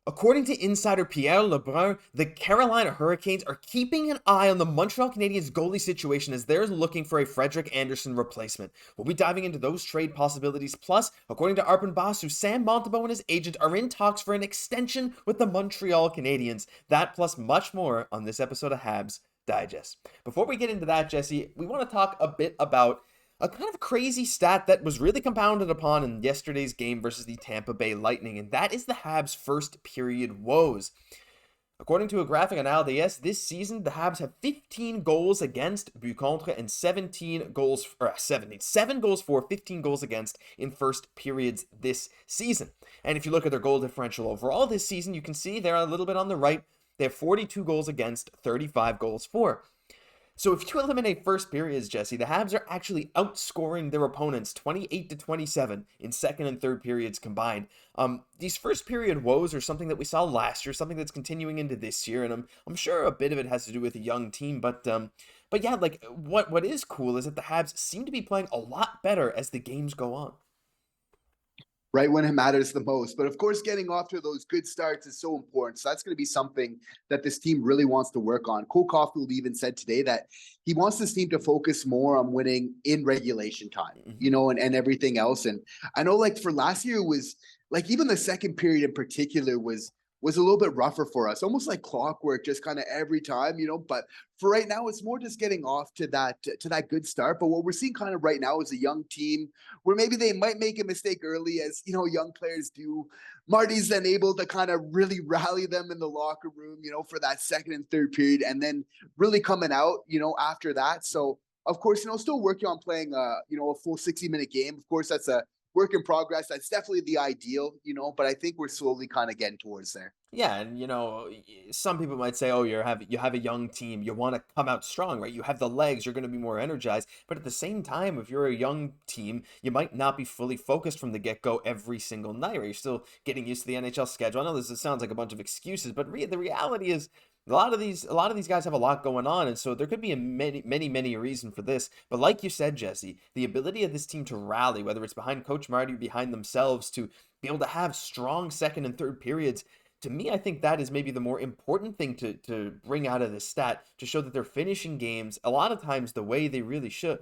According to insider Pierre Lebrun, the Carolina Hurricanes are keeping an eye on the Montreal Canadiens goalie situation as they're looking for a Frederik Andersen replacement. We'll be diving into those trade possibilities. Plus, according to Arber, Sam Montembeault and his agent are in talks for an extension with the Montreal Canadiens. That plus much more on this episode of Habs Digest. Before we get into that, Jesse, we want to talk a bit about a kind of crazy stat that was really compounded upon in yesterday's game versus the Tampa Bay Lightning, and that is the Habs' first period woes. According to a graphic on LDS, this season the Habs have 15 goals against but contre and 7 goals for, 15 goals against in first periods this season. And if you look at their goal differential overall this season, you can see they're a little bit on the right. They have 42 goals against, 35 goals for. So if you eliminate first periods, Jesse, the Habs are actually outscoring their opponents 28-27 in second and third periods combined. These first period woes are something that we saw last year, something that's continuing into this year, and I'm sure a bit of it has to do with a young team, but yeah, like what is cool is that the Habs seem to be playing a lot better as the games go on. Right when it matters the most. But of course, getting off to those good starts is so important. So that's going to be something that this team really wants to work on. Caufield even said today that he wants this team to focus more on winning in regulation time, and everything else. And I know, like, for last year was like, even the second period in particular was a little bit rougher for us, almost like clockwork, just kind of every time, but for right now, it's more just getting off to that good start. But what we're seeing kind of right now is a young team where maybe they might make a mistake early, as young players do. Marty's then able to kind of really rally them in the locker room, for that second and third period, and then really coming out, after that. So of course, still working on playing a full 60-minute game. Of course, that's a work in progress. That's definitely the ideal, but I think we're slowly kind of getting towards there. Yeah, and some people might say, "Oh, you have a young team. You want to come out strong, right? You have the legs. You're going to be more energized." But at the same time, if you're a young team, you might not be fully focused from the get-go every single night, right? You're still getting used to the NHL schedule. I know this sounds like a bunch of excuses, but the reality is a lot of these guys have a lot going on, and so there could be a many reason for this. But like you said, Jesse, the ability of this team to rally, whether it's behind Coach Marty or behind themselves, to be able to have strong second and third periods. To me, I think that is maybe the more important thing to bring out of this stat, to show that they're finishing games a lot of times the way they really should.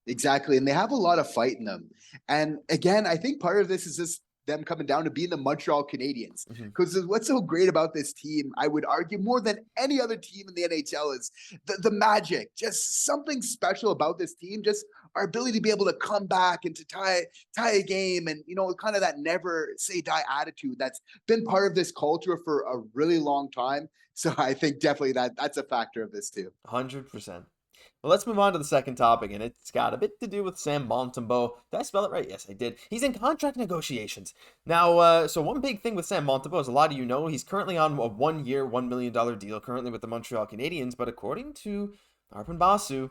Exactly. And they have a lot of fight in them. And again, I think part of this is just them coming down to being the Montreal Canadiens. Because what's so great about this team, I would argue more than any other team in the NHL, is the magic. Just something special about this team. Just our ability to be able to come back and to tie a game, and kind of that never say die attitude that's been part of this culture for a really long time. So I think definitely that's a factor of this too. 100%. Well, let's move on to the second topic, and it's got a bit to do with Sam Montembeault. Did I spell it right? Yes, I did. He's in contract negotiations. Now, so one big thing with Sam Montembeault, as a lot of you know, he's currently on a 1-year, $1 million deal currently with the Montreal Canadiens, but according to Arber,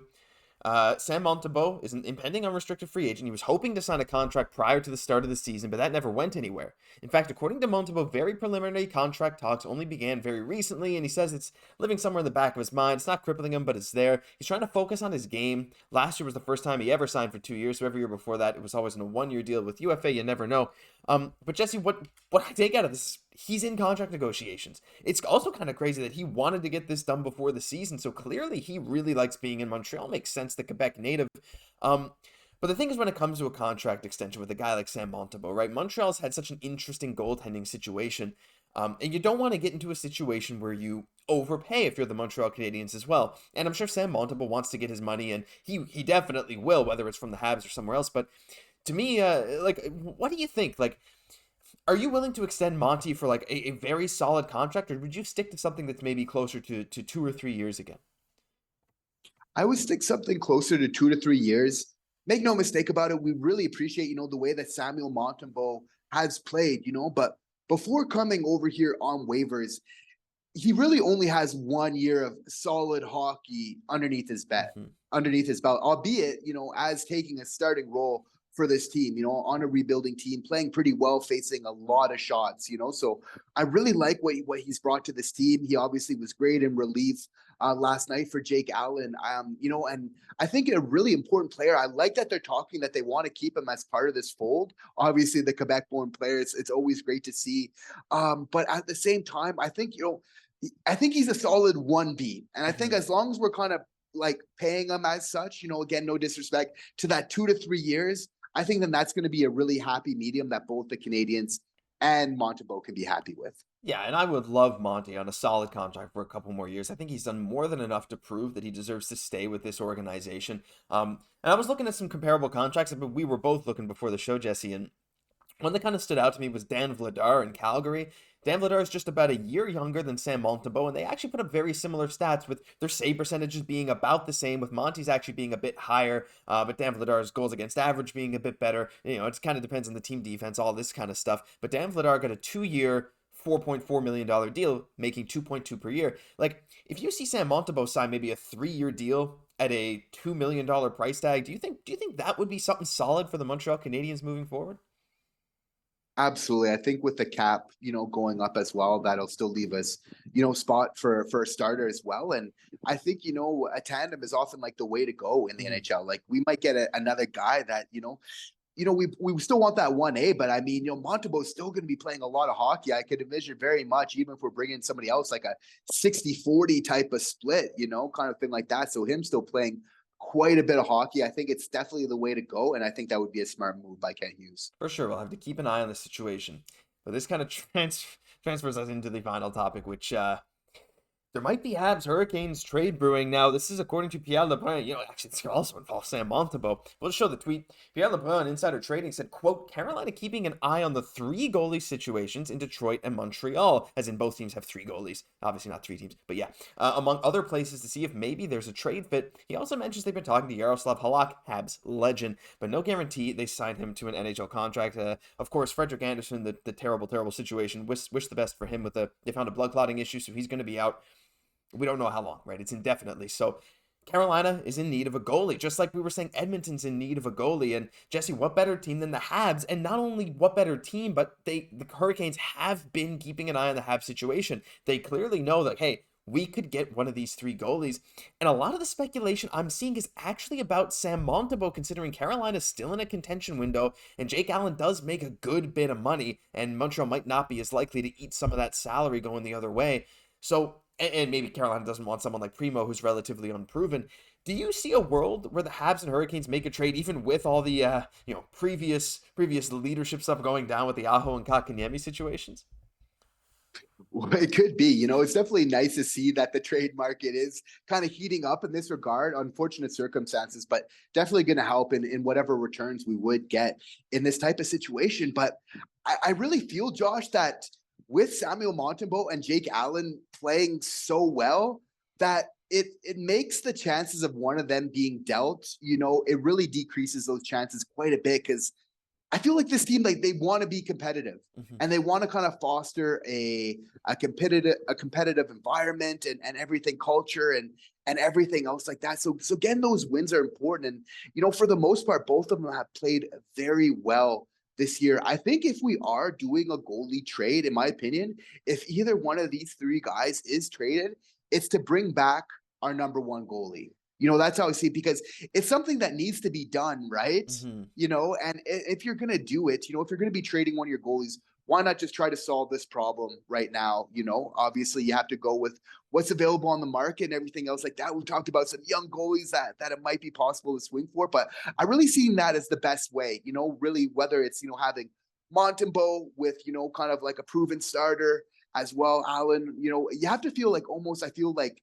Sam Montembeault is an impending unrestricted free agent. He was hoping to sign a contract prior to the start of the season, but that never went anywhere. In fact, according to Montembeault, very preliminary contract talks only began very recently, and he says it's living somewhere in the back of his mind. It's not crippling him, but it's there. He's trying to focus on his game. Last year was the first time he ever signed for 2 years, so every year before that, it was always in a 1-year deal. With UFA, you never know. But Jesse, what I take out of this is he's in contract negotiations. It's also kind of crazy that he wanted to get this done before the season, so clearly he really likes being in Montreal. Makes sense, the Quebec native. But the thing is, when it comes to a contract extension with a guy like Sam Montembeault, right? Montreal's had such an interesting goaltending situation, and you don't want to get into a situation where you overpay if you're the Montreal Canadiens as well. And I'm sure Sam Montembeault wants to get his money, and he definitely will, whether it's from the Habs or somewhere else. But to me, what do you think? Like, are you willing to extend Monty for like a very solid contract, or would you stick to something that's maybe closer to 2 or 3 years again? I would stick something closer to 2 to 3 years. Make no mistake about it. We really appreciate, the way that Samuel Montembeault has played, but before coming over here on waivers, he really only has 1 year of solid hockey underneath his belt, albeit, as taking a starting role for this team, on a rebuilding team, playing pretty well, facing a lot of shots, So I really like what he's brought to this team. He obviously was great in relief last night for Jake Allen. And I think a really important player. I like that they're talking that they want to keep him as part of this fold. Obviously, the Quebec-born players, it's always great to see. But at the same time, I think he's a solid 1B. And I think as long as we're kind of like paying him as such, again, no disrespect to that 2 to 3 years, I think then that's going to be a really happy medium that both the Canadiens and Montembeault can be happy with. Yeah, and I would love Monty on a solid contract for a couple more years. I think he's done more than enough to prove that he deserves to stay with this organization. And I was looking at some comparable contracts, but we were both looking before the show, Jesse, and one that kind of stood out to me was Dan Vladar in Calgary. Dan Vladar is just about a year younger than Sam Montembeault, and they actually put up very similar stats with their save percentages being about the same, with Monty's actually being a bit higher, but Dan Vladar's goals against average being a bit better. It kind of depends on the team defense, all this kind of stuff. But Dan Vladar got a 2-year, $4.4 million deal, making 2.2 per year. Like, if you see Sam Montembeault sign maybe a 3-year deal at a $2 million price tag, do you think that would be something solid for the Montreal Canadiens moving forward? Absolutely. I think with the cap, going up as well, that'll still leave us, spot for a starter as well. And I think, a tandem is often like the way to go in the NHL. Like we might get another guy that, we still want that 1A, but I mean, Montembeault's still going to be playing a lot of hockey. I could envision very much, even if we're bringing somebody else, like a 60-40 type of split, kind of thing like that. So him still playing quite a bit of hockey. I think it's definitely the way to go, and I think that would be a smart move by Kent Hughes. For sure, we'll have to keep an eye on the situation. But this kind of transfers us into the final topic, which there might be Habs Hurricanes trade brewing. Now, this is according to Pierre Lebrun. Actually, this also involves Sam Montembeault. We'll show the tweet. Pierre Lebrun, Insider Trading, said, quote, Carolina keeping an eye on the 3 goalie situations in Detroit and Montreal, as in both teams have 3 goalies. Obviously not 3 teams, but yeah. Among other places to see if maybe there's a trade fit. He also mentions they've been talking to Yaroslav Halak, Habs legend, but no guarantee they signed him to an NHL contract. Of course, Frederick Anderson, the terrible, terrible situation. Wish the best for him they found a blood clotting issue, so he's going to be out. We don't know how long, right? It's indefinitely. So Carolina is in need of a goalie, just like we were saying Edmonton's in need of a goalie. And Jesse, what better team than the Habs? And not only what better team, but the Hurricanes have been keeping an eye on the Habs situation. They clearly know that, hey, we could get one of these 3 goalies. And a lot of the speculation I'm seeing is actually about Sam Montembeault, considering Carolina's still in a contention window, and Jake Allen does make a good bit of money, and Montreal might not be as likely to eat some of that salary going the other way. So, and maybe Carolina doesn't want someone like Primeau who's relatively unproven. Do you see a world where the Habs and Hurricanes make a trade, even with all the previous leadership stuff going down with the Aho and Kotkaniemi situations? Well, it could be, it's definitely nice to see that the trade market is kind of heating up in this regard. Unfortunate circumstances, but definitely going to help in whatever returns we would get in this type of situation. But I really feel, Josh, that with Samuel Montembeault and Jake Allen playing so well, that it makes the chances of one of them being dealt, it really decreases those chances quite a bit, because I feel like this team, like, they want to be competitive, and they want to kind of foster a competitive environment and everything, culture and everything else like that. So again, those wins are important. And, for the most part, both of them have played very well this year. I think if we are doing a goalie trade, in my opinion, if either one of these 3 guys is traded, it's to bring back our number 1 goalie. That's how I see it, because it's something that needs to be done, right? And if you're going to do it, if you're going to be trading one of your goalies, why not just try to solve this problem right now? Obviously you have to go with what's available on the market and everything else like that. We talked about some young goalies that it might be possible to swing for, but I really seen that as the best way, really, whether it's, having Montembeault with, kind of like a proven starter as well. Allen, you have to feel like almost, I feel like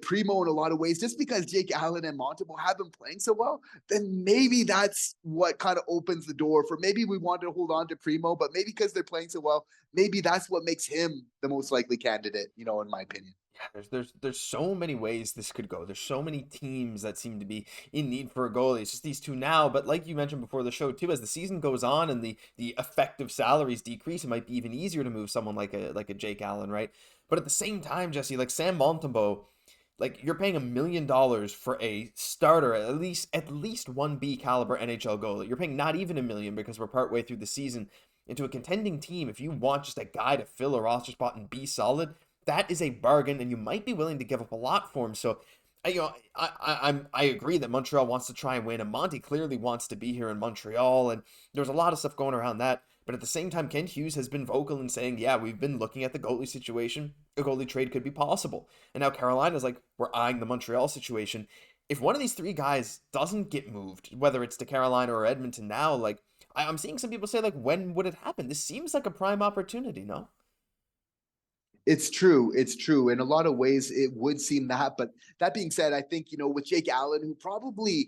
Primeau in a lot of ways, just because Jake Allen and Montembeault have been playing so well, then maybe that's what kind of opens the door for, maybe we want to hold on to Primeau, but maybe because they're playing so well, maybe that's what makes him the most likely candidate, in my opinion. Yeah, there's so many ways this could go. There's so many teams that seem to be in need for a goalie. It's just these 2 now, but like you mentioned before the show too, as the season goes on and the effective salaries decrease, it might be even easier to move someone like a Jake Allen, right? But at the same time, Jesse, like Sam Montembeault, Like, you're paying $1 million for a starter, at least 1B caliber NHL goalie. You're paying not even $1 million because we're partway through the season into a contending team. If you want just a guy to fill a roster spot and be solid, that is a bargain, and you might be willing to give up a lot for him. So, I agree that Montreal wants to try and win, and Monty clearly wants to be here in Montreal, and there's a lot of stuff going around that. But at the same time, Kent Hughes has been vocal in saying, yeah, we've been looking at the goalie situation. A goalie trade could be possible. And now Carolina's like, we're eyeing the Montreal situation. If one of these three guys doesn't get moved, whether it's to Carolina or Edmonton now, like, I'm seeing some people say, like, when would it happen? This seems like a prime opportunity, no? It's true. It's true. In a lot of ways, it would seem that. But that being said, I think, with Jake Allen, who probably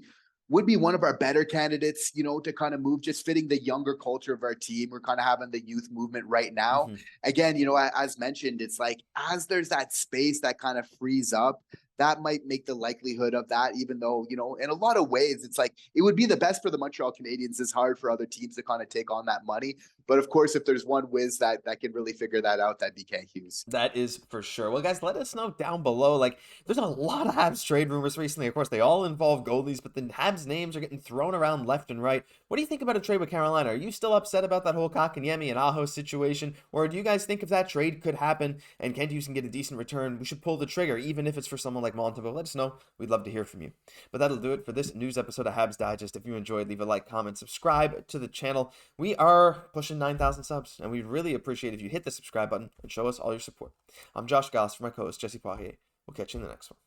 would be one of our better candidates, to kind of move, just fitting the younger culture of our team. We're kind of having the youth movement right now. Mm-hmm. Again, as mentioned, it's like as there's that space that kind of frees up, that might make the likelihood of that, even though, in a lot of ways, it's like it would be the best for the Montreal Canadiens. It's hard for other teams to kind of take on that money. But of course, if there's one whiz that can really figure that out, that'd be Kent Hughes. That is for sure. Well, guys, let us know down below. Like, there's a lot of Habs trade rumors recently. Of course, they all involve goalies, but the Habs names are getting thrown around left and right. What do you think about a trade with Carolina? Are you still upset about that whole Kotkaniemi and Aho situation? Or do you guys think if that trade could happen and Kent Hughes can get a decent return, we should pull the trigger, even if it's for someone like Montembeault? Let us know. We'd love to hear from you. But that'll do it for this news episode of Habs Digest. If you enjoyed, leave a like, comment, subscribe to the channel. We are pushing 9,000 subs, and we'd really appreciate if you hit the subscribe button and show us all your support. I'm Josh Gosse for my co-host Jesse Poirier. We'll catch you in the next one.